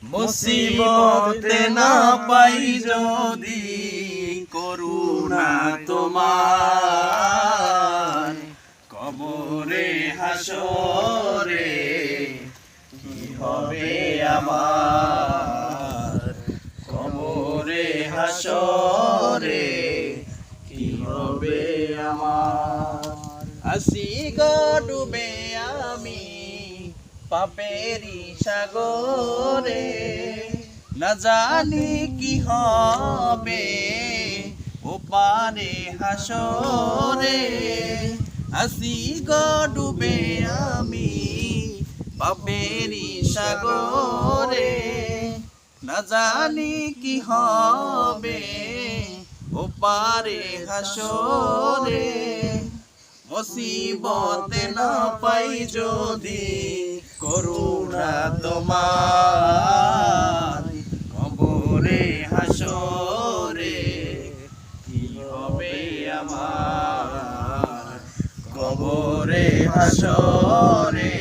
মুসিবতে না পাই যদি করুণা তোমার, কবরে হাসরে কি হবে আমার, কবরে হাসরে কি হবে আমার। আসি গো ডুবে আমি পাপেরি সাগরে, না জানি কি হবে ওপারে হাসরে। আসি গো ডুবে আমি পাপেরি সাগরে, না জানি কি হবে ওপারে হাসরে। মুসিবতে না পাই যদি করুণা তোমার, কবরে হাসরে কি হবে আমার, কবরে হাসরে